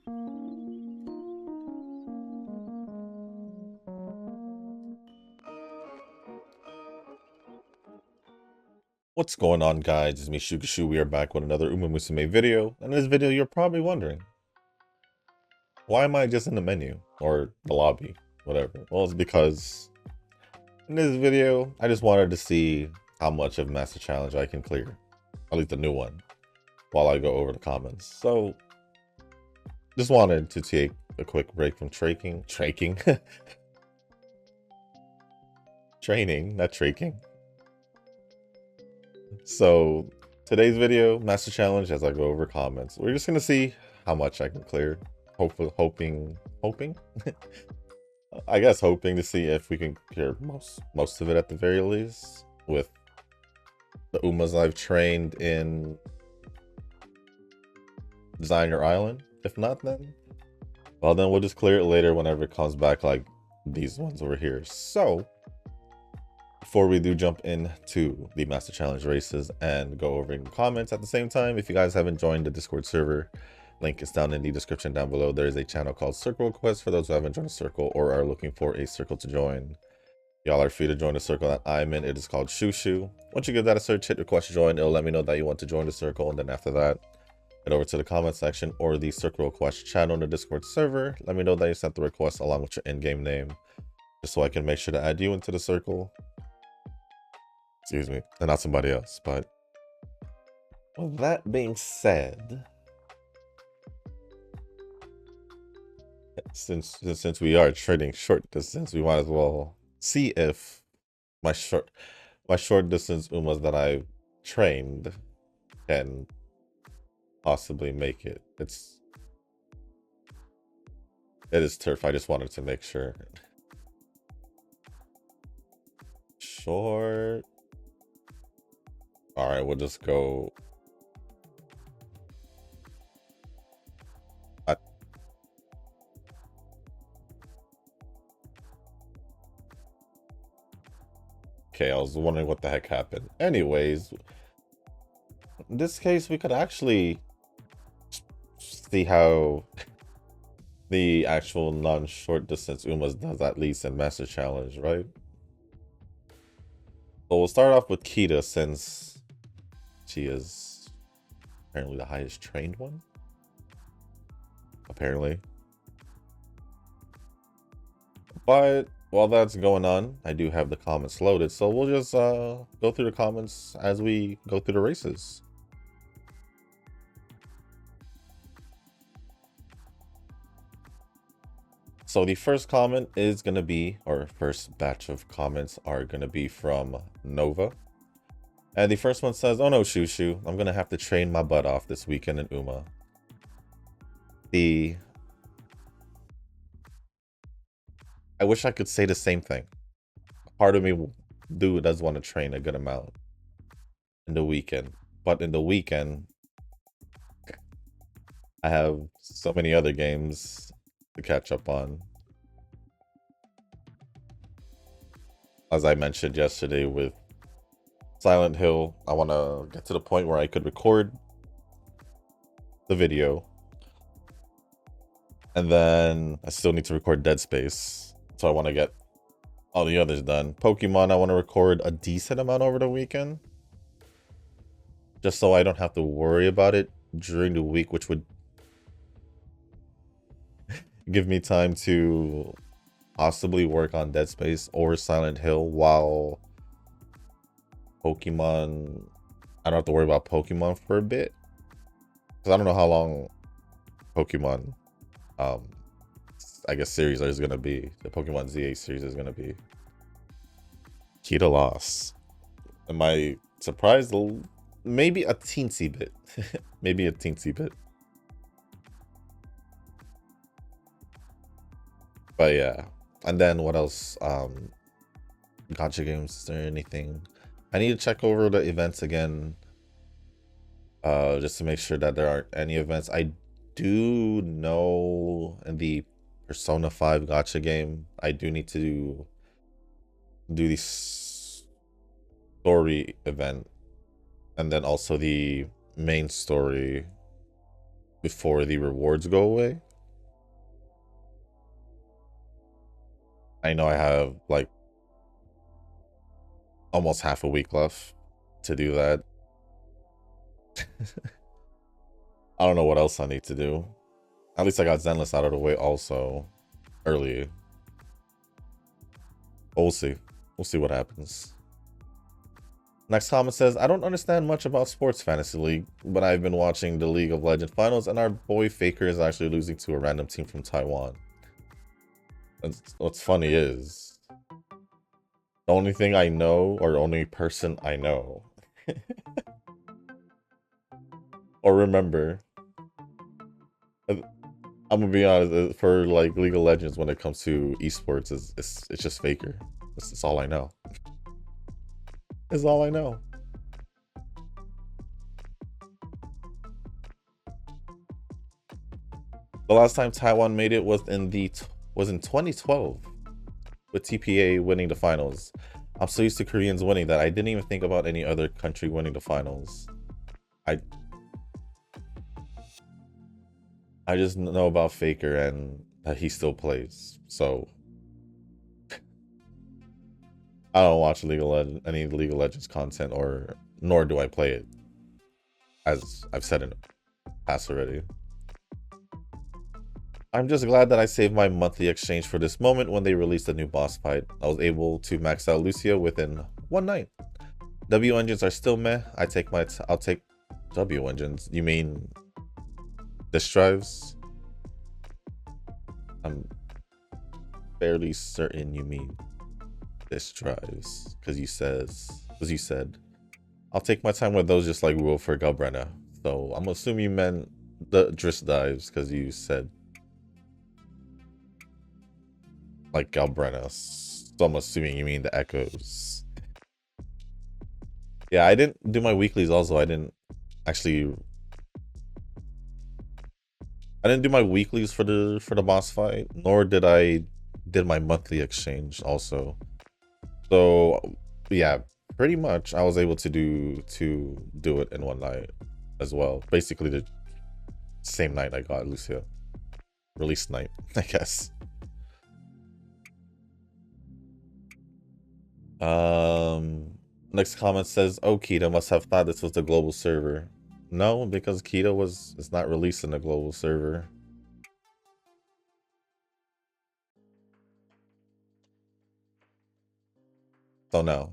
What's going on, guys? It's me, Shukashu. We are back with another UmaMusume video. In this video, you're probably wondering, why am I just in the menu? Or the lobby, whatever. Well, it's because in this video, I just wanted to see how much of Master Challenge I can clear. At least the new one, while I go over the comments. So, just wanted to take a quick break from training, not traking. So today's video, Master Challenge, as I go over comments, we're just gonna see how much I can clear. Hoping, I guess hoping to see if we can clear most of it at the very least with the Umas I've trained in Designer Island. If not, then well, then we'll just clear it later whenever it comes back, like these ones over here. So before we do jump into the Master Challenge races and go over in comments at the same time, if you guys haven't joined the Discord server, link is down in the description down below. There is a channel called Circle Request for those who haven't joined a circle or are looking for a circle to join. Y'all are free to join the circle that I'm in. It is called Shushu. Once you give that a search, hit request to join. It'll let me know that you want to join the circle, and then after that, head over to the comment section or the Circle Request channel in the Discord server. Let me know that you sent the request along with your in-game name, just so I can make sure to add you into the circle. Excuse me, and not somebody else. But with that being said, since we are trading short distance, we might as well see if my short distance Umas that I've trained can possibly make it. It is turf. I just wanted to make sure. Short. All right, we'll just go. Okay, I was wondering what the heck happened. Anyways, in this case, we could actually see how the actual non-short distance Umas does, at least in Master Challenge, right? So we'll start off with Kita, since she is apparently the highest trained one. Apparently. But while that's going on, I do have the comments loaded, so we'll just go through the comments as we go through the races. So the first comment is going to be, or first batch of comments are going to be from Nova. And the first one says, "Oh no, Shushu, I'm going to have to train my butt off this weekend in Uma." I wish I could say the same thing. Part of me does want to train a good amount in the weekend. But in the weekend, I have so many other games to catch up on. As I mentioned yesterday with Silent Hill, I want to get to the point where I could record the video. And then I still need to record Dead Space. So I want to get all the others done. Pokemon, I want to record a decent amount over the weekend, just so I don't have to worry about it during the week, which would give me time to possibly work on Dead Space or Silent Hill while Pokemon, I don't have to worry about Pokemon for a bit, because I don't know how long Pokemon I guess series is gonna be. The Pokemon ZA series is gonna be. Kita loss. Am I surprised? Maybe a teensy bit. Maybe a teensy bit. But yeah. And then what else? Gotcha games, is there anything? I need to check over the events again. Just to make sure that there aren't any events. I do know in the Persona 5 gotcha game, I do need to do the story event and then also the main story before the rewards go away. I know I have like almost half a week left to do that. I don't know what else I need to do. At least I got Zenless out of the way also early. But we'll see. We'll see what happens. Next comment says, I don't understand much about Sports Fantasy League, but I've been watching the League of Legends finals and our boy Faker is actually losing to a random team from Taiwan. What's funny is, the only thing I know, or the only person I know, or remember, I'm gonna be honest, for like League of Legends when it comes to esports, it's just Faker. It's all I know. It's all I know. The last time Taiwan made it was in 2012 with TPA winning the finals. I'm so used to Koreans winning that I didn't even think about any other country winning the finals. I just know about Faker and that he still plays. So I don't watch any League of Legends content, or nor do I play it, as I've said in the past already. I'm just glad that I saved my monthly exchange for this moment when they released a new boss fight. I was able to max out Lucio within one night. W engines are still meh. I'll take W engines. You mean disk drives? I'm fairly certain you mean disk drives, because you said I'll take my time with those, just like Rule for Galbrenna. So I'm assuming you meant the Driss dives, because you said like Galbrenna. So I'm assuming you mean the echoes. Yeah, I didn't do my weeklies also. I didn't do my weeklies for the boss fight, nor did I did my monthly exchange also. So yeah, pretty much I was able to do it in one night as well. Basically the same night I got Lucia. Release night, I guess. Next comment says, oh, Kita must have thought this was the global server. No, because Kita is not released in the global server. So no.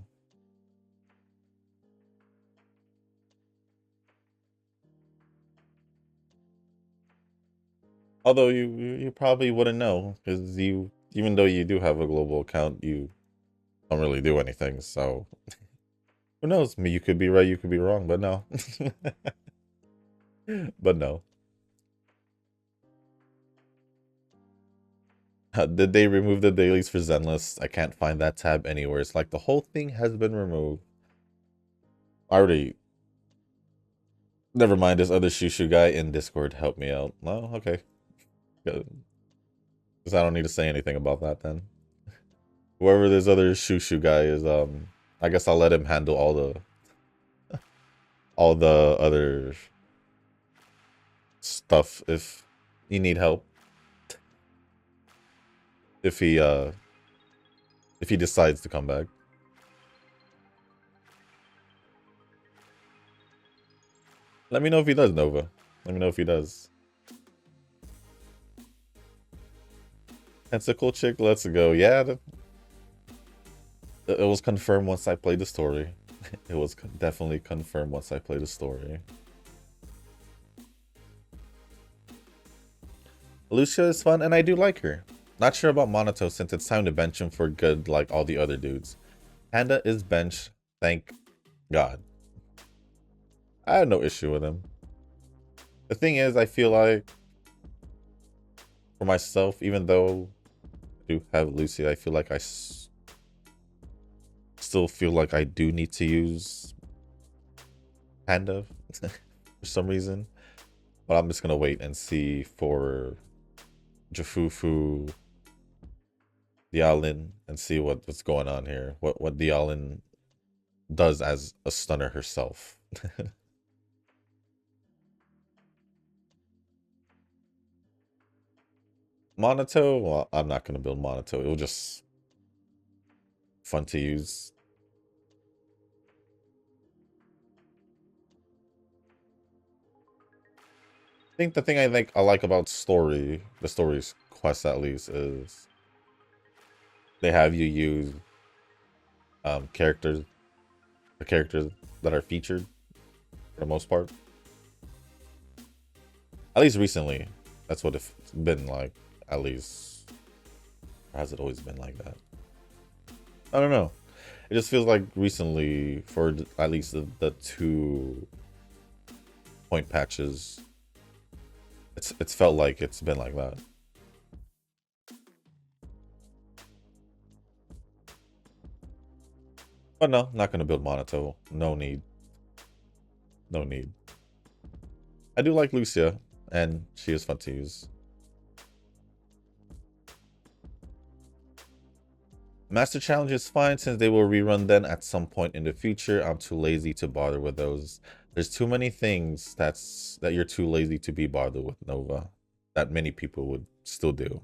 Although you probably wouldn't know, because even though you do have a global account, you don't really do anything. So who knows? You could be right, you could be wrong, but no. But no. Did they remove the dailies for Zenless? I can't find that tab anywhere. It's like the whole thing has been removed. I already. Never mind. This other Shushu guy in Discord helped me out. Well, okay. Good. Because I don't need to say anything about that then. Whoever this other Shushu guy is, I guess I'll let him handle all the other stuff if you need help. If he decides to come back. Let me know if he does, Nova. Let me know if he does. Tentacle chick, let's go. Yeah, it was confirmed once I played the story. It was definitely confirmed once I played the story. Lucia is fun, and I do like her. Not sure about Monato since it's time to bench him for good like all the other dudes. Panda is bench, thank God. I have no issue with him. The thing is, I feel like for myself, even though I do have Lucia, I feel like I still feel like I do need to use Panda for some reason. But I'm just gonna wait and see for Jafufu, Dialin, and see what's going on here. What Dialin does as a stunner herself. Monato, well, I'm not gonna build Monato. It'll just fun to use. I think the thing I like about the story's quest at least, is they have you use characters, the characters that are featured for the most part. At least recently, that's what it's been like. At least, or has it always been like that? I don't know. It just feels like recently, for at least the 2 point patches, it's felt like it's been like that. But no, not gonna build Monato. No need. No need. I do like Lucia, and she is fun to use. Master Challenge is fine since they will rerun then at some point in the future. I'm too lazy to bother with those. There's too many things that you're too lazy to be bothered with, Nova, that many people would still do.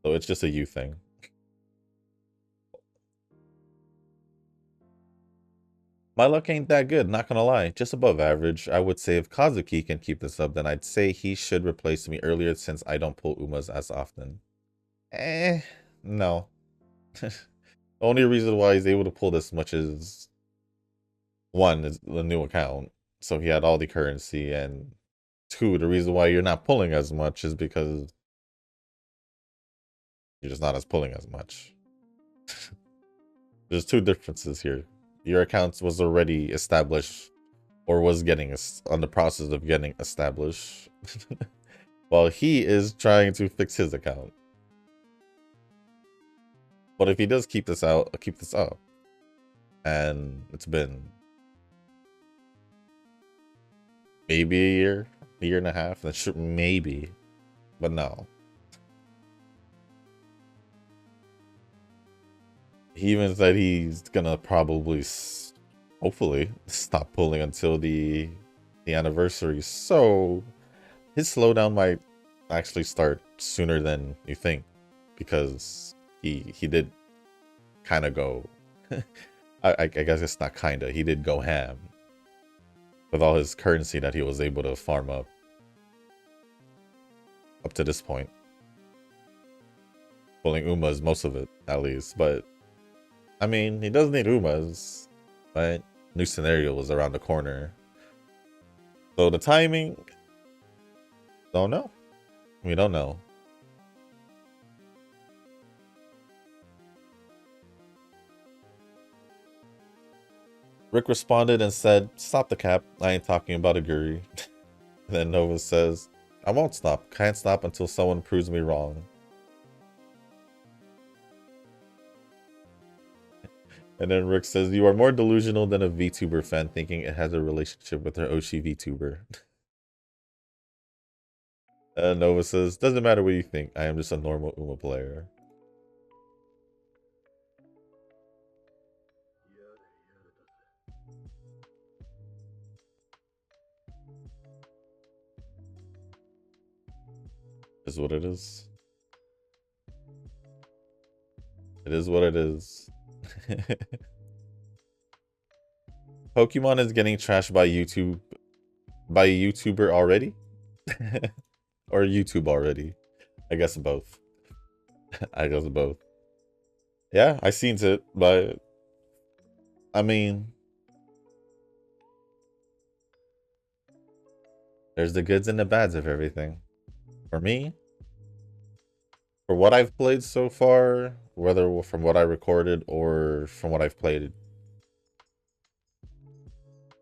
So it's just a you thing. My luck ain't that good, not gonna lie. Just above average. I would say if Kazuki can keep this up, then I'd say he should replace me earlier since I don't pull Umas as often. No. The only reason why he's able to pull this much is, one, is the new account, so he had all the currency, and 2, the reason why you're not pulling as much is because you're just not as pulling as much. There's 2 differences here. Your account was already established, or was getting on the process of getting established, while he is trying to fix his account. But if he does keep this up, and it's been maybe a year and a half, then sure, maybe, but no. He even said he's gonna probably, hopefully, stop pulling until the anniversary. So his slowdown might actually start sooner than you think, because he did kind of go. I guess it's not kinda. He did go ham with all his currency that he was able to farm up to this point. Pulling Umas, most of it at least, but I mean, he does need Umas, but new scenario was around the corner. So the timing, don't know. We don't know. Rick responded and said, "Stop the cap. I ain't talking about Aguri." Then Nova says, "I won't stop. Can't stop until someone proves me wrong." And then Rick says, "You are more delusional than a VTuber fan thinking it has a relationship with her Oshi VTuber." And Nova says, "Doesn't matter what you think. I am just a normal Uma player." Is what it is. It is what it is. Pokemon is getting trashed by YouTube, by a YouTuber already? Or YouTube already? I guess both. I guess both. Yeah, I seen it, but I mean, there's the goods and the bads of everything. For me, for what I've played so far, whether from what I recorded or from what I've played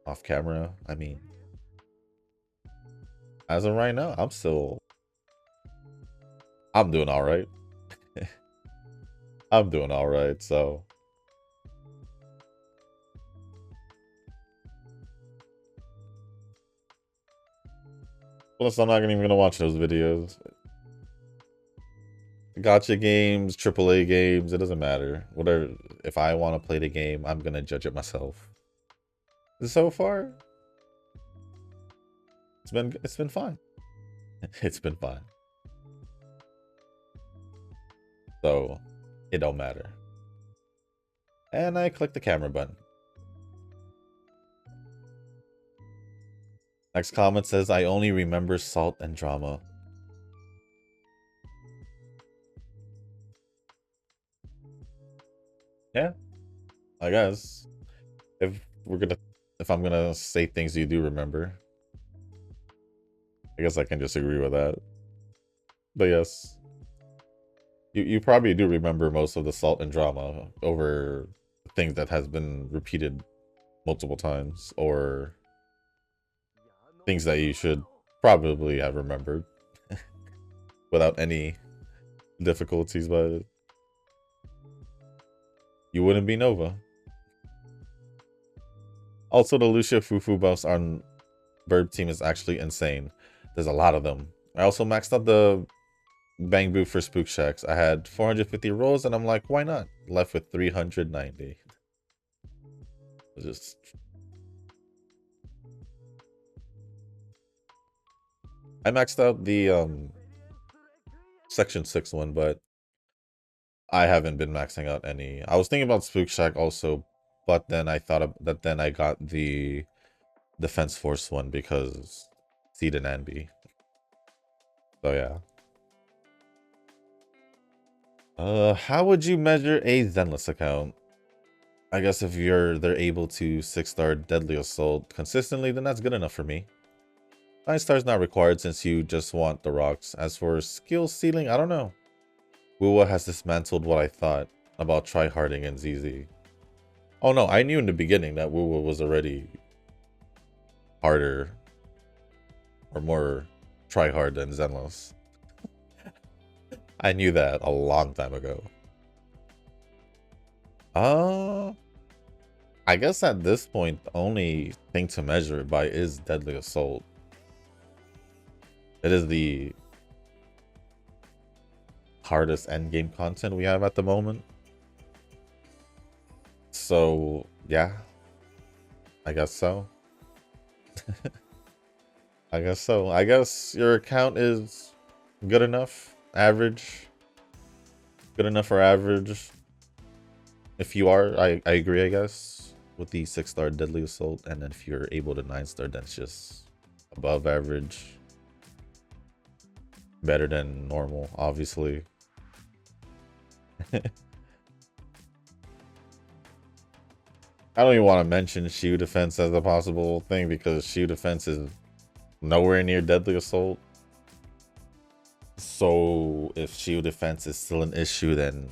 off camera, I mean, as of right now, I'm doing all right. I'm doing all right, so. Plus, I'm not even gonna watch those videos. Gotcha games, AAA games, it doesn't matter. Whatever, if I want to play the game, I'm gonna judge it myself. So far, it's been fine. It's been fine. So, it don't matter. And I click the camera button. Next comment says, I only remember salt and drama. Yeah, I guess. If I'm gonna say things you do remember, I guess I can just agree with that. But yes, you probably do remember most of the salt and drama over things that has been repeated multiple times, or things that you should probably have remembered without any difficulties, but you wouldn't be Nova. Also, the Lucia Fufu buffs on Burb team is actually insane. There's a lot of them. I also maxed out the Bang Boo for Spook Shacks. I had 450 rolls, and I'm like, why not? Left with 390. Just... I maxed out the Section 6 one, but I haven't been maxing out any. I was thinking about Spook Shack also, but then I thought that then I got the Defense Force one because Seed and Anby. So yeah. How would you measure a Zenless account? I guess if they're able to 6-star Deadly Assault consistently, then that's good enough for me. 9 stars not required since you just want the rocks. As for skill ceiling, I don't know. Wuwa has dismantled what I thought about tryharding and ZZ. Oh no, I knew in the beginning that Wuwa was already harder or more tryhard than Zenless. I knew that a long time ago. I guess at this point, the only thing to measure it by is Deadly Assault. It is the hardest endgame content we have at the moment. So, yeah. I guess so. I guess so. I guess your account is good enough. Average. Good enough for average. If you are, I agree, I guess, with the 6-star Deadly Assault. And then if you're able to 9-star, then it's just above average. Better than normal, obviously. I don't even want to mention Shield Defense as a possible thing because Shield Defense is nowhere near Deadly Assault. So if Shield Defense is still an issue, then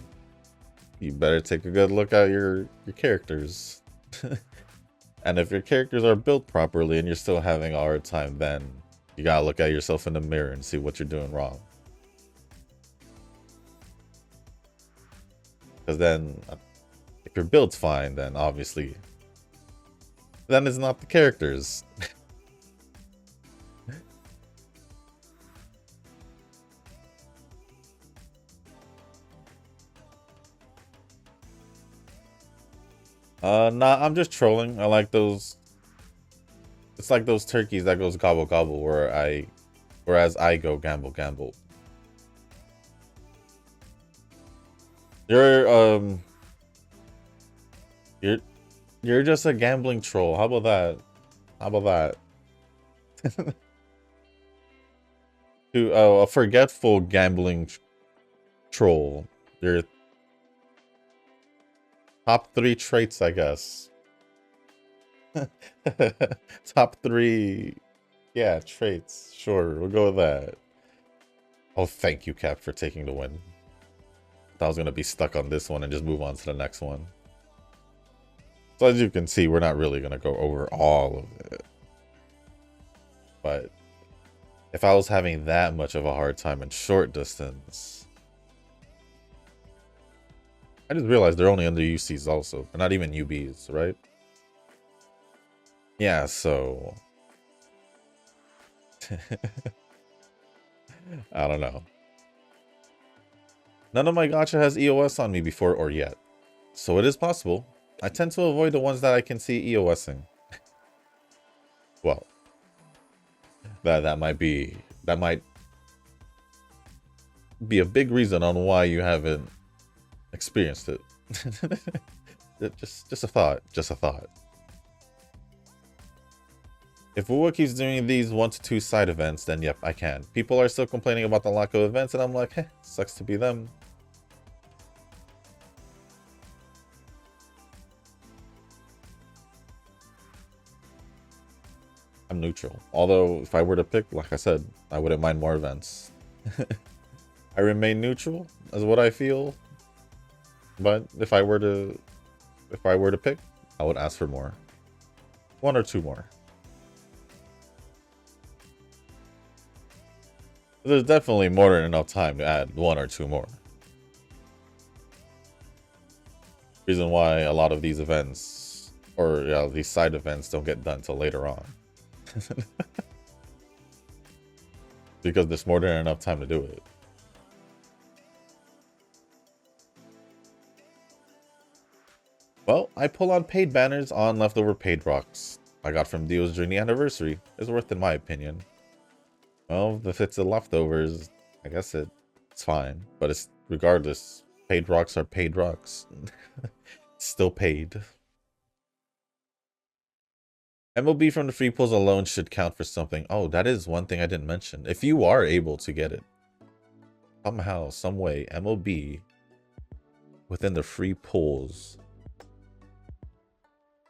you better take a good look at your characters. And if your characters are built properly and you're still having a hard time, then you gotta look at yourself in the mirror and see what you're doing wrong. Because then, if your build's fine, then obviously, then it's not the characters. Nah, I'm just trolling. I like those. It's like those turkeys that goes gobble gobble, whereas I go gamble gamble. You're just a gambling troll. How about that? How about that? A forgetful gambling troll. Your top 3 traits, I guess. Top 3, yeah, traits. Sure, we'll go with that. Oh, thank you, Cap, for taking the win. I was gonna be stuck on this one and just move on to the next one. So as you can see, we're not really gonna go over all of it. But if I was having that much of a hard time in short distance, I just realized they're only under UCs also. They're not even UBs, right? Yeah, so I don't know. None of my gacha has EOS on me before or yet. So it is possible. I tend to avoid the ones that I can see EOSing. Well, that might be a big reason on why you haven't experienced it. just a thought. Just a thought. If Wuwa keeps doing these 1 to 2 side events, then yep, I can. People are still complaining about the lack of events, and I'm like, heh, sucks to be them. I'm neutral. Although, if I were to pick, like I said, I wouldn't mind more events. I remain neutral, as what I feel. But if I were to pick, I would ask for more. 1 or 2 more. There's definitely more than enough time to add 1 or 2 more. Reason why a lot of these events, or yeah, these side events, don't get done till later on. Because there's more than enough time to do it. Well, I pull on paid banners on leftover paid rocks I got from Dio's Journey Anniversary. It's worth in my opinion. Well, if it's the leftovers, I guess it's fine. But it's regardless, paid rocks are paid rocks. Still paid. MLB from the free pulls alone should count for something. Oh, that is one thing I didn't mention. If you are able to get it, somehow, some way, MLB within the free pulls,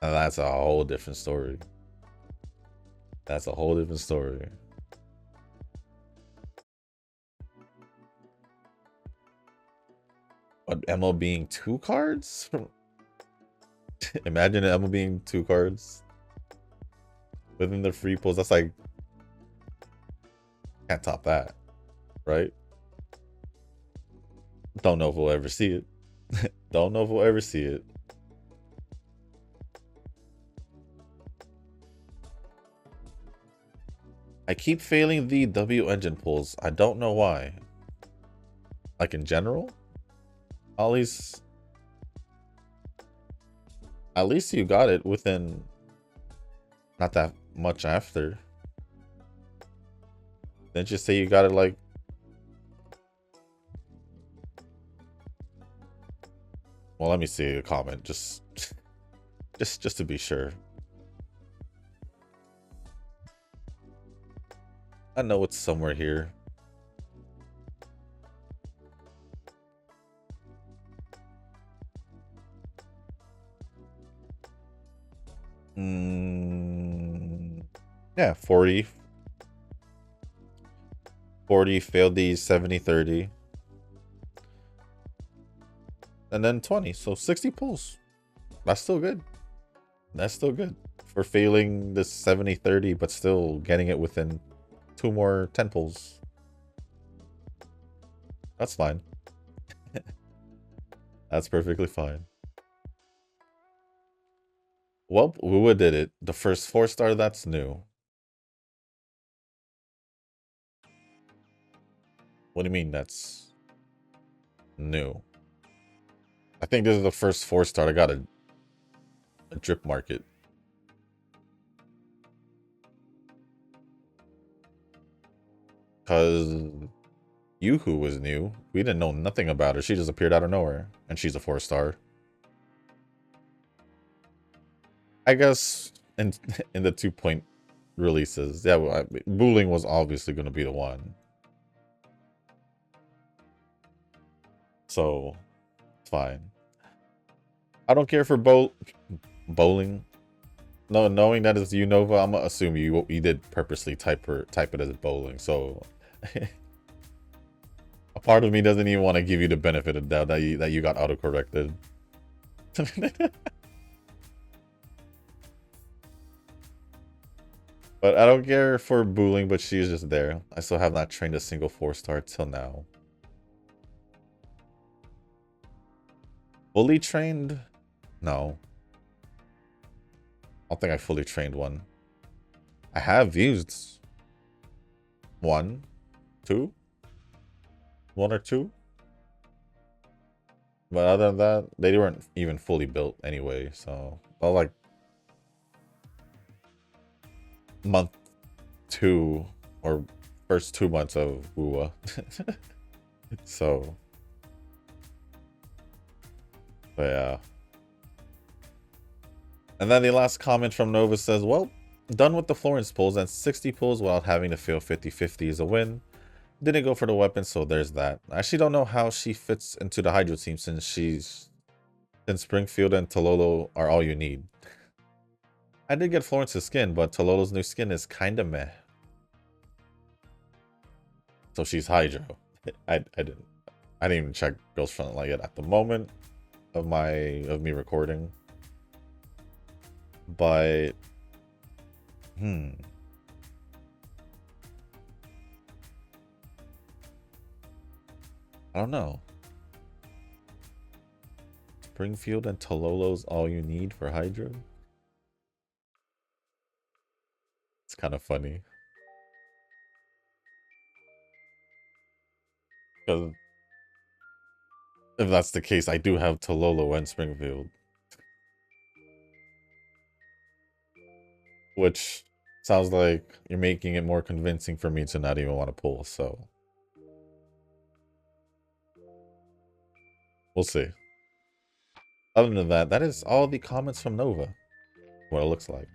and that's a whole different story. That's a whole different story. But ML being 2 cards? Imagine ML being 2 cards within the free pulls. That's like, can't top that, right? Don't know if we'll ever see it. Don't know if we'll ever see it. I keep failing the W engine pulls. I don't know why. Like in general? At least you got it within not that much after. Didn't you say you got it like well, let me see a comment just to be sure. I know it's somewhere here. Yeah, 40 failed the 70-30. And then 20, so 60 pulls. That's still good. That's still good for failing the 70-30, but still getting it within 2 more 10 pulls. That's fine. That's perfectly fine. Well, Wuwa did it. The first 4-star, that's new. What do you mean that's new? I think this is the first 4-star I got a drip market. Because Yuhu was new. We didn't know nothing about her. She just appeared out of nowhere. And she's a 4-star. I guess in the 2-point releases. Yeah, well, Booling was obviously going to be the one. So, fine. I don't care for bowling. No, knowing that it's Unova, I'm gonna assume you did purposely type it as bowling. So, a part of me doesn't even want to give you the benefit of doubt that you got autocorrected. But I don't care for booling, but she's just there. I still have not trained a single 4-star till now. Fully trained? No. I don't think I fully trained one. I have used 1, 2. 1 or 2. But other than that, they weren't even fully built anyway. So, well, like month 2 or first 2 months of Wuwa. So, but yeah. And then the last comment from Nova says, well, done with the Florence pulls, and 60 pulls without having to feel 50-50 is a win. Didn't go for the weapon, so there's that. I actually don't know how she fits into the Hydro team since Springfield and Tololo are all you need. I did get Florence's skin, but Tololo's new skin is kinda meh. So she's Hydro. I didn't even check Ghost Front like it at the moment of me recording. But I don't know. Springfield and Tololo's all you need for Hydro? It's kind of funny. Because if that's the case, I do have Tololo and Springfield. Which sounds like you're making it more convincing for me to not even want to pull, so we'll see. Other than that, that is all the comments from Nova. What it looks like.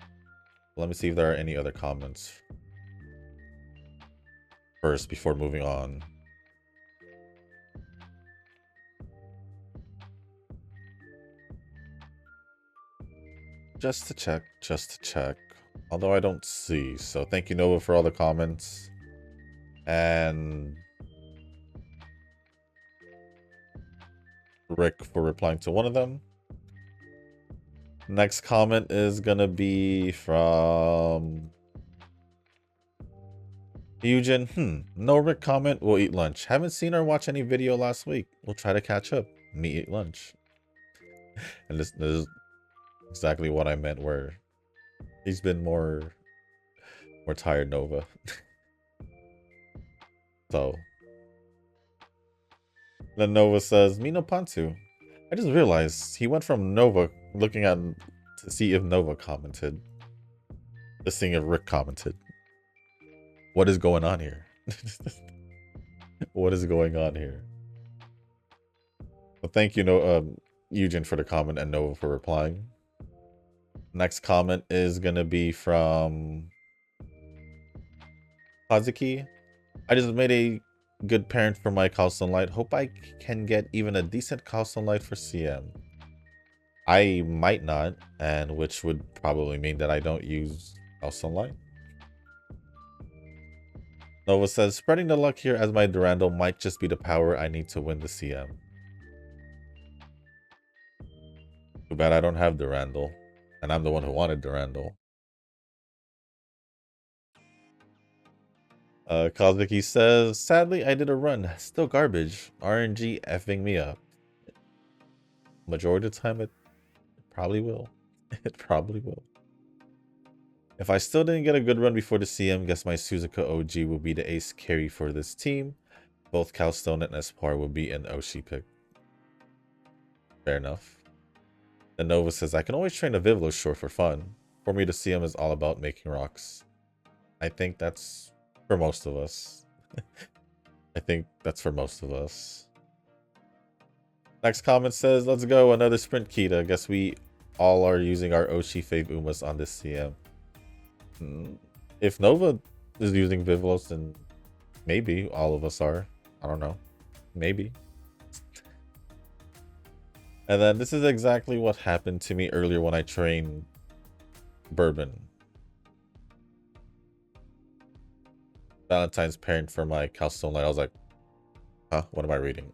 Let me see if there are any other comments first before moving on. Just to check. Although I don't see. So thank you, Nova, for all the comments. And Rick for replying to one of them. Next comment is gonna be from Eugen. No Rick comment. We'll eat lunch. Haven't seen or watched any video last week. We'll try to catch up. Me eat lunch. And this is exactly what I meant, where he's been more tired, Nova. So then Nova says, Mino Pantu. I just realized he went from Nova looking at to see if Nova commented to seeing if Rick commented. What is going on here? What is going on here? Well, thank you, Eugen, for the comment and Nova for replying. Next comment is gonna be from Kazuki. I just made a good parent for my Cowstone Light. Hope I can get even a decent Cowstone Light for CM. I might not, and which would probably mean that I don't use Cowstone Light. Nova says, spreading the luck here as my Durandal might just be the power I need to win the CM. Too bad I don't have Durandal, and I'm the one who wanted Durandal. Kazuki says, sadly, I did a run. Still garbage. RNG effing me up. Majority of the time, it probably will. It probably will. If I still didn't get a good run before the CM, guess my Suzuka OG will be the ace carry for this team. Both Cowstone and Espar will be an Oshi pick. Fair enough. The Nova says, I can always train a Vivlo short for fun. For me, the CM is all about making rocks. I think that's for most of us. I think that's for most of us. Next comment says, let's go, another sprint Kita. Guess we all are using our Oshi fave Umas on this CM. If Nova is using Vivlos, then maybe all of us are. I don't know. Maybe. And then this is exactly what happened to me earlier when I trained Bourbon. Valentine's parent for my Cowstone Light. I was like, huh? What am I reading?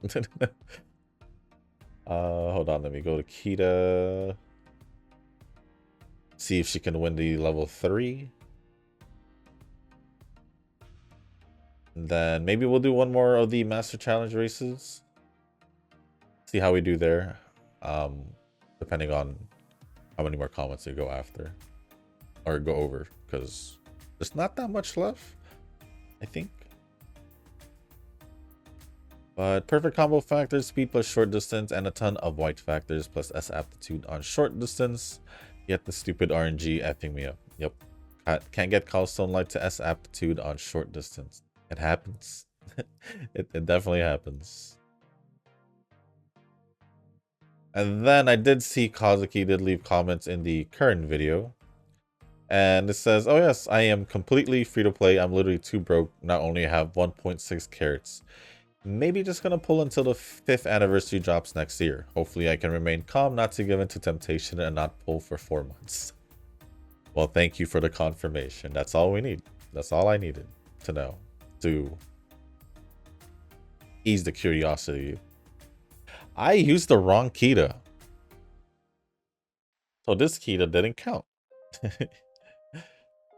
Hold on. Let me go to Kita. See if she can win the level 3. And then maybe we'll do one more of the Master Challenge races. See how we do there. Depending on how many more comments we go after. Or go over. Because there's not that much left, I think. But perfect combo factors, speed plus short distance, and a ton of white factors plus S aptitude on short distance. Yet the stupid RNG effing me up. Yep. Can't get Cowstone Light to S aptitude on short distance. It happens. it definitely happens. And then I did see Kazuki did leave comments in the current video. And it says, oh yes, I am completely free to play. I'm literally too broke. Not only have 1.6 carats. Maybe just gonna pull until the 5th anniversary drops next year. Hopefully I can remain calm, not to give in to temptation, and not pull for 4 months. Well, thank you for the confirmation. That's all we need. That's all I needed to know to ease the curiosity. I used the wrong Kita. So this Kita didn't count.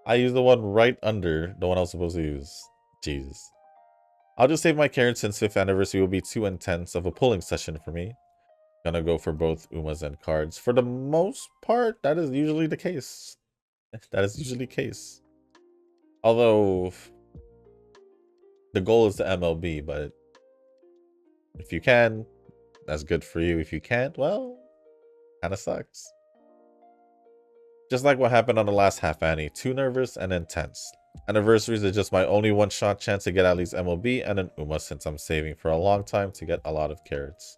I used the one right under the one I was supposed to use. Jesus. I'll just save my carrots since 5th anniversary will be too intense of a pulling session for me. Gonna go for both Umas and cards. For the most part, that is usually the case. That is usually the case. Although, the goal is the MLB, but if you can, that's good for you. If you can't, well, kind of sucks. Just like what happened on the last half Annie. Too nervous and intense. Anniversaries is just my only one-shot chance to get at least MLB and an Uma since I'm saving for a long time to get a lot of carrots.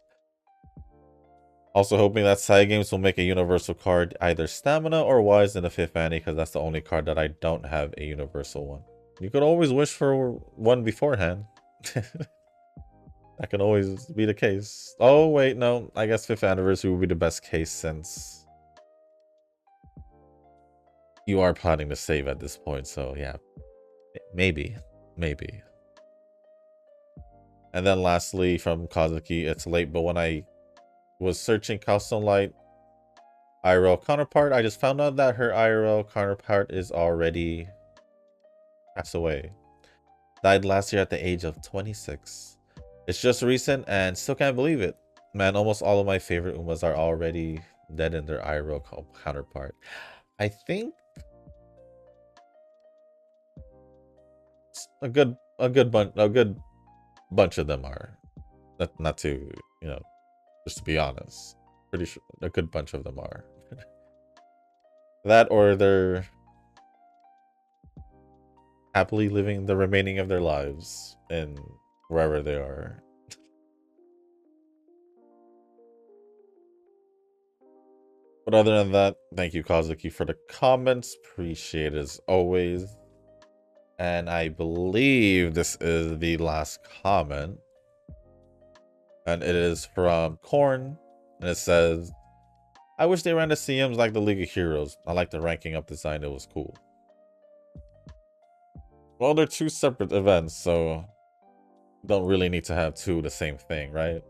Also hoping that side games will make a universal card, either Stamina or Wise in the 5th Annie, because that's the only card that I don't have a universal one. You could always wish for one beforehand. That can always be the case. Oh, wait, no. I guess 5th anniversary will be the best case since you are planning to save at this point. So, yeah. Maybe. Maybe. And then lastly, from Kazuki, it's late, but when I was searching Custom Light IRL counterpart, I just found out that her IRL counterpart is already passed away. Died last year at the age of 26. It's just recent and still can't believe it. Man, almost all of my favorite Umas are already dead in their IRL counterpart. I think a good bunch of them are. Not to, you know, just to be honest. Pretty sure a good bunch of them are. That or they're happily living the remaining of their lives in wherever they are. But other than that, thank you, Kazuki, for the comments. Appreciate it as always. And I believe this is the last comment. And it is from Korn. And it says, I wish they ran the CMs like the League of Heroes. I like the ranking up design. It was cool. Well, they're two separate events, so don't really need to have two of the same thing, right?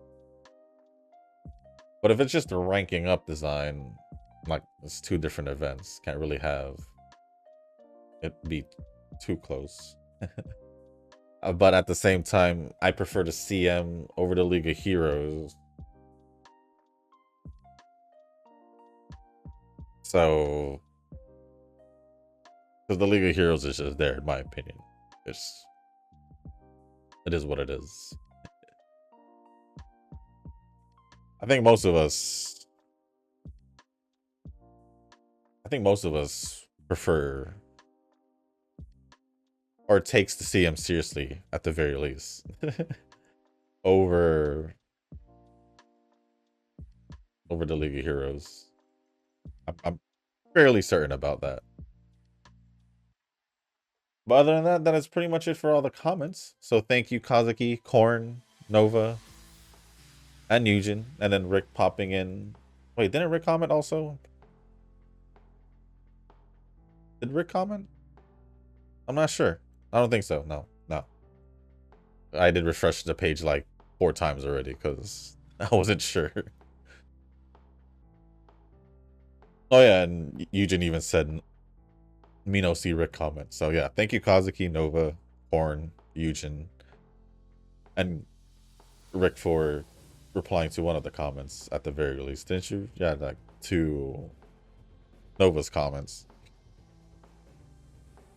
But if it's just a ranking up design, like it's two different events, can't really have it be too close. But at the same time, I prefer the CM over the League of Heroes. So, because the League of Heroes is just there, in my opinion. It is what it is. I think most of us prefer or takes the CM seriously at the very least over the League of Heroes. I'm fairly certain about that. But other than that, that is pretty much it for all the comments. So thank you, Kazuki, Korn, Nova, and Eugen, and then Rick popping in. Wait, didn't Rick comment also? Did Rick comment? I'm not sure. I don't think so. No. I did refresh the page like 4 times already because I wasn't sure. Oh yeah, and Eugen even said me no see Rick comment. So yeah, thank you, Kazuki, Nova, Korn, Eugen, and Rick for replying to one of the comments at the very least, didn't you? Yeah, like 2 Nova's comments.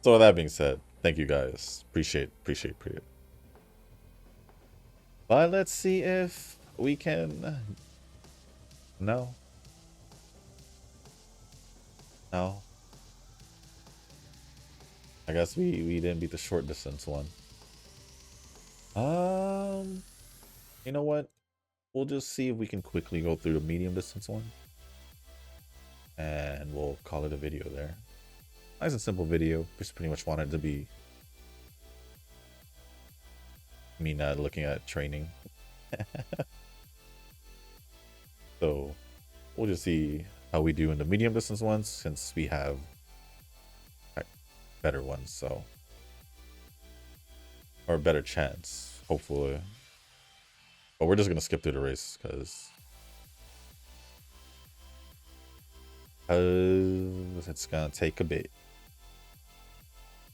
So with that being said, thank you guys. Appreciate it. But let's see if we can. No. I guess we didn't beat the short distance one. You know what? we'll just see if we can quickly go through the medium distance one. And we'll call it a video there. Nice and simple video. Just pretty much wanted to be me not looking at training. So we'll just see how we do in the medium distance ones since we have better ones, so or a better chance, hopefully. But we're just gonna skip through the race because it's gonna take a bit.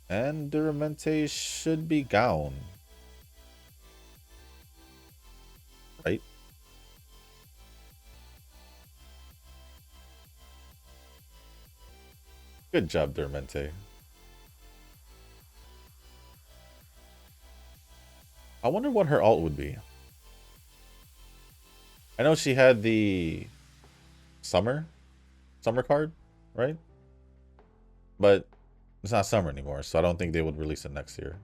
And Duramente should be gone, right? Good job, Duramente. I wonder what her alt would be. I know she had the summer card, right? But it's not summer anymore, so I don't think they would release it next year.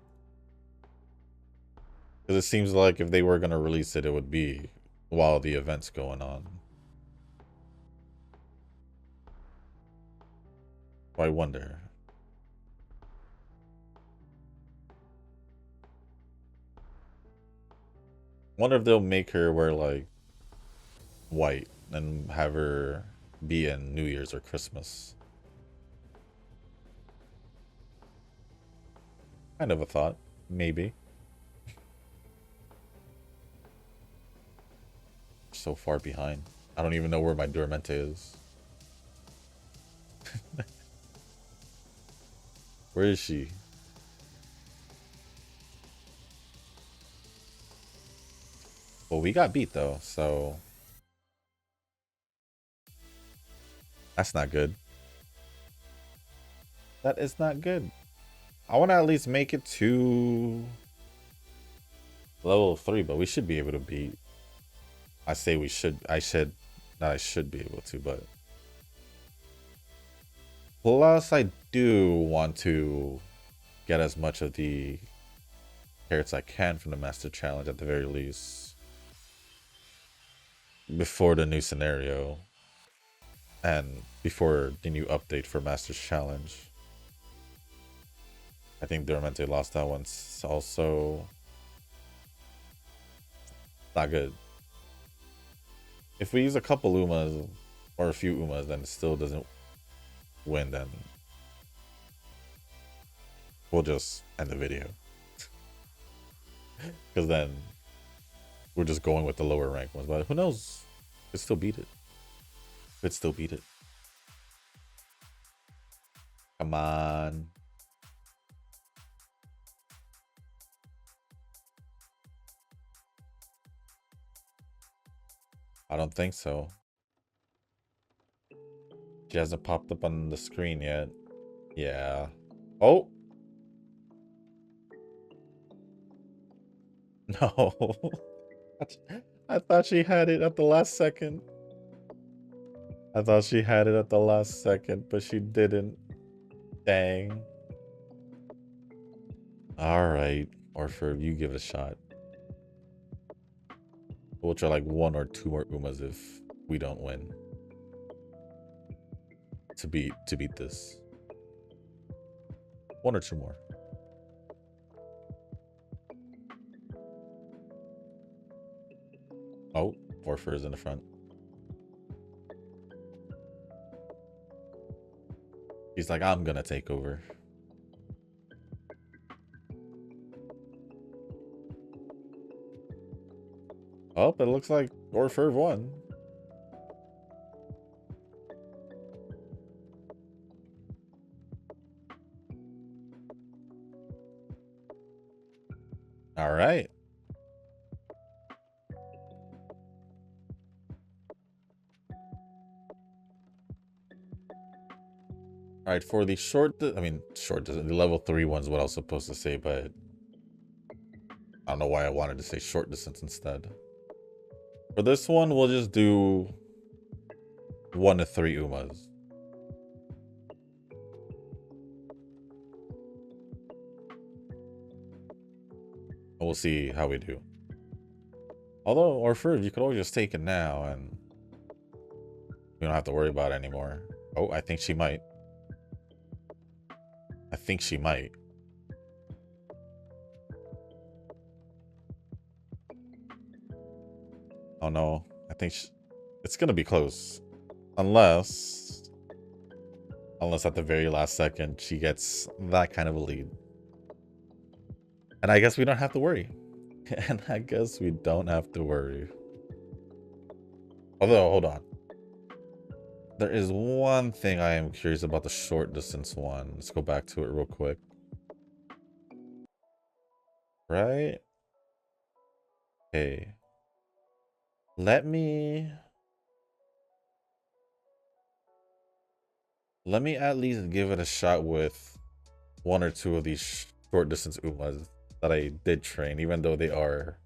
Because it seems like if they were going to release it, it would be while the event's going on. I wonder. Wonder if they'll make her wear like white and have her be in New Year's or Christmas. Kind of a thought, maybe. So far behind. I don't even know where my Duramente is. Where is she? Well, we got beat though, so that's not good. That is not good. I want to at least make it to level 3, but we should be able to beat. I say we should. I should be able to, but plus I do want to get as much of the carrots I can from the Master Challenge at the very least before the new scenario and before the new update for Master's Challenge. I think Duramente lost that one also. Not good. If we use a couple Umas or a few Umas, then it still doesn't win, then we'll just end the video. Because then we're just going with the lower rank ones. But who knows? Could still beat it. Could still beat it. Come on. I don't think so. She hasn't popped up on the screen yet. Yeah. Oh! No. I thought she had it at the last second. I thought she had it at the last second, but she didn't. Dang. Alright. Orford, you give it a shot. We'll try like 1 or 2 more Umas if we don't win. To beat this. 1 or 2 more. Oh, Orford is in the front. He's like, I'm gonna take over. Oh, it looks like Orford won. All right. All right, for the short, the level 3 one's what I was supposed to say, but I don't know why I wanted to say short distance instead. For this one, we'll just do 1 to 3 Umas. We'll see how we do. Although, or first, you could always just take it now and we don't have to worry about it anymore. Oh, I think she might. I think she might. Oh no, I think it's gonna be close. Unless at the very last second she gets that kind of a lead. And I guess we don't have to worry. And I guess we don't have to worry. Although, hold on. There is one thing I am curious about the short distance one. Let's go back to it real quick. Right? Okay. Let me at least give it a shot with one or two of these short distance Umas that I did train, even though they are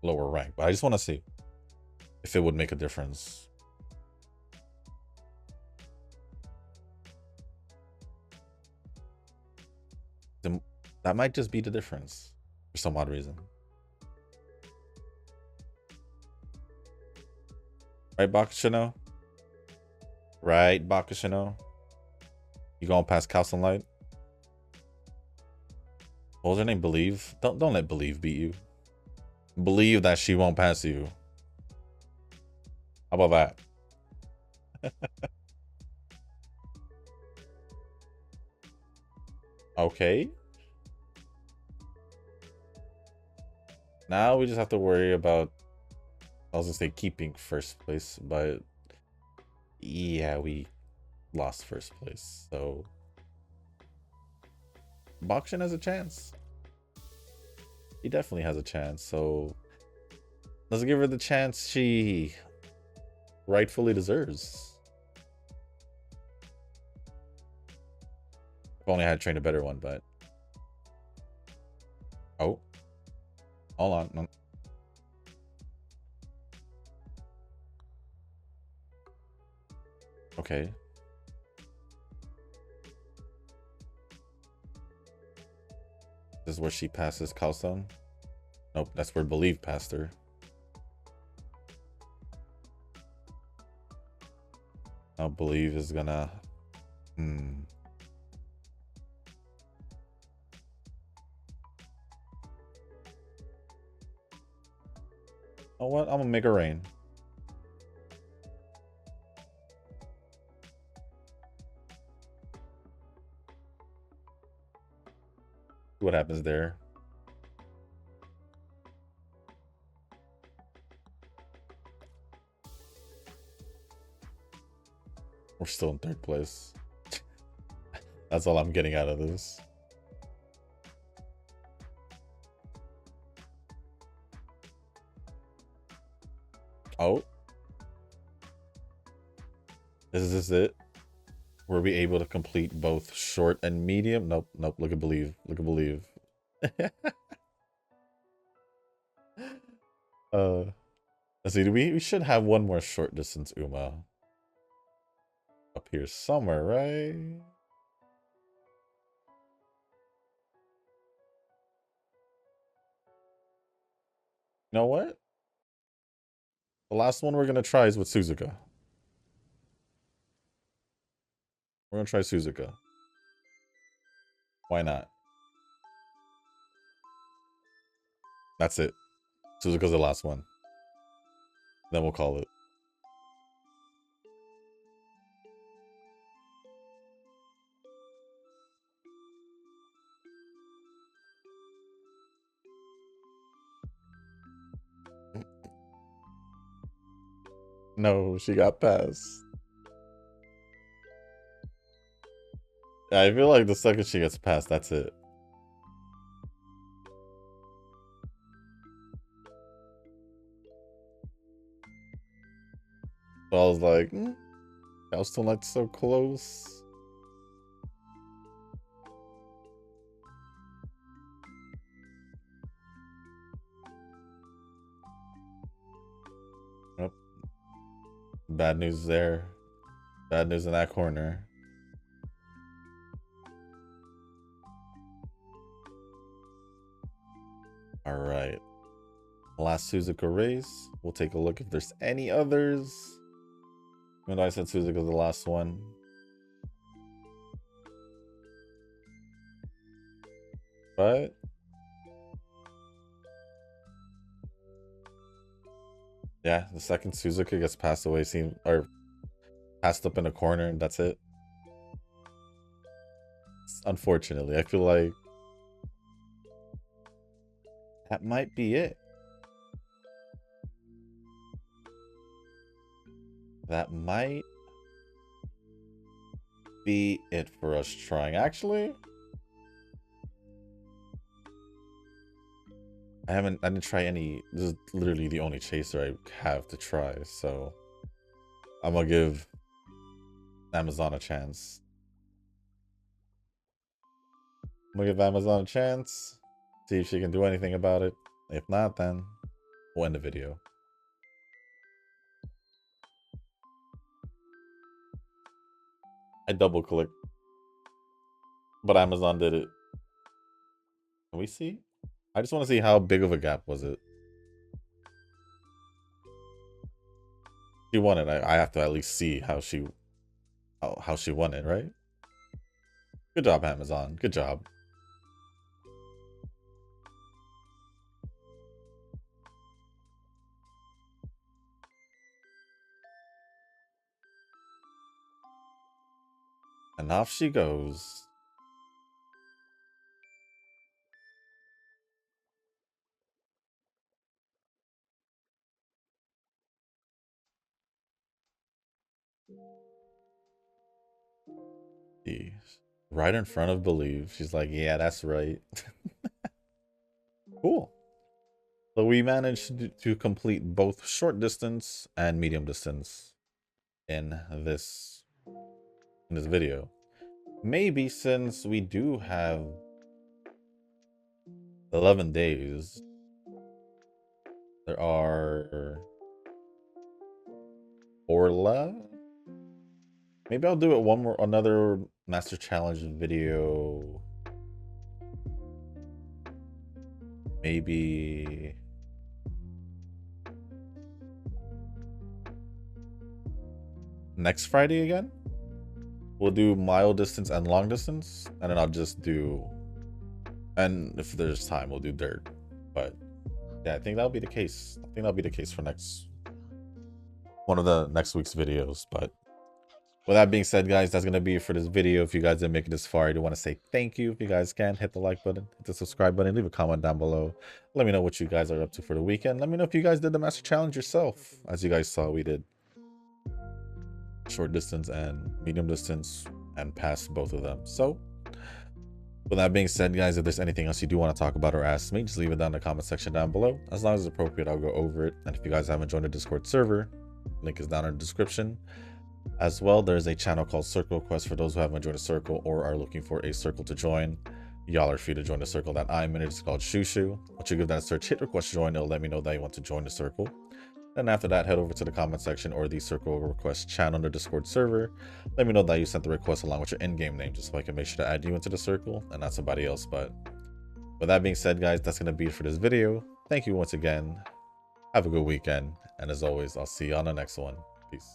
lower rank. But I just want to see if it would make a difference. That might just be the difference for some odd reason. Right, Bakushino? Right, Bakushino? You going past Cal Sunlight? What was her name? Believe? Don't let Believe beat you. Believe that she won't pass you. How about that? Okay. Now we just have to worry about, I was gonna say keeping first place, but yeah, we lost first place. So Bakshin has a chance. He definitely has a chance. So let's give her the chance she rightfully deserves. If only I had trained a better one, but oh, hold on. No. Okay. This is where she passes Calstone. Nope, that's where Believe passed her. Now Believe is gonna. Oh, what? I'm gonna make it rain. See what happens there. We're still in third place. That's all I'm getting out of this. Oh. Is this it? Were we able to complete both short and medium? Nope, nope. Look at Believe. Look at Believe. Let's see. We should have one more short distance Uma up here somewhere, right? You know what? The last one we're gonna try is with Suzuka. We're gonna try Suzuka. Why not? That's it. Suzuka's the last one. Then we'll call it. No, she got passed. I feel like the second she gets passed, that's it. So I was like, I was still like so close. Yep. Bad news there. Bad news in that corner. All right. Last Suzuka race. We'll take a look if there's any others. Even though I said Suzuka was the last one. But yeah, the second Suzuka gets passed away, or passed up in a corner, and that's it. Unfortunately, I feel like that might be it. That might be it for us trying. Actually, I didn't try any. This is literally the only chaser I have to try, so I'm gonna give Amazon a chance. I'm gonna give Amazon a chance, see if she can do anything about it. If not, then we'll end the video. I double clicked, but Amazon did it. Can we see? I just want to see how big of a gap was it. She won it. I have to at least see how she won it, right? Good job, Amazon. Good job. And off she goes. Right in front of Believe. She's like, yeah, that's right. Cool. So we managed to complete both short distance and medium distance in this video. Maybe since we do have 11 days, there are 4 left. Maybe I'll do it another Master Challenge video. Maybe next Friday again. We'll do mile distance and long distance, and then I'll just do, and if there's time, we'll do dirt. But yeah, I think that'll be the case. I think that'll be the case for one of the next week's videos. But with that being said, guys, that's gonna be it for this video. If you guys didn't make it this far, I do want to say thank you. If you guys can, hit the like button, hit the subscribe button, leave a comment down below. Let me know what you guys are up to for the weekend. Let me know if you guys did the Master Challenge yourself. As you guys saw, we did short distance and medium distance and passed both of them. So with that being said, guys, if there's anything else you do want to talk about or ask me, just leave it down in the comment section down below. As long as it's appropriate, I'll go over it. And if you guys haven't joined the Discord server, link is down in the description. As well, there's a channel called Circle Quest for those who haven't joined a circle or are looking for a circle to join. Y'all are free to join the circle that I'm in. It's called Shushu. Once you give that a search, hit request join, it'll let me know that you want to join the circle. And after that, head over to the comment section or the circle request channel on the Discord server. Let me know that you sent the request along with your in-game name, just so I can make sure to add you into the circle and not somebody else. But with that being said, guys, that's going to be it for this video. Thank you once again. Have a good weekend. And as always, I'll see you on the next one. Peace.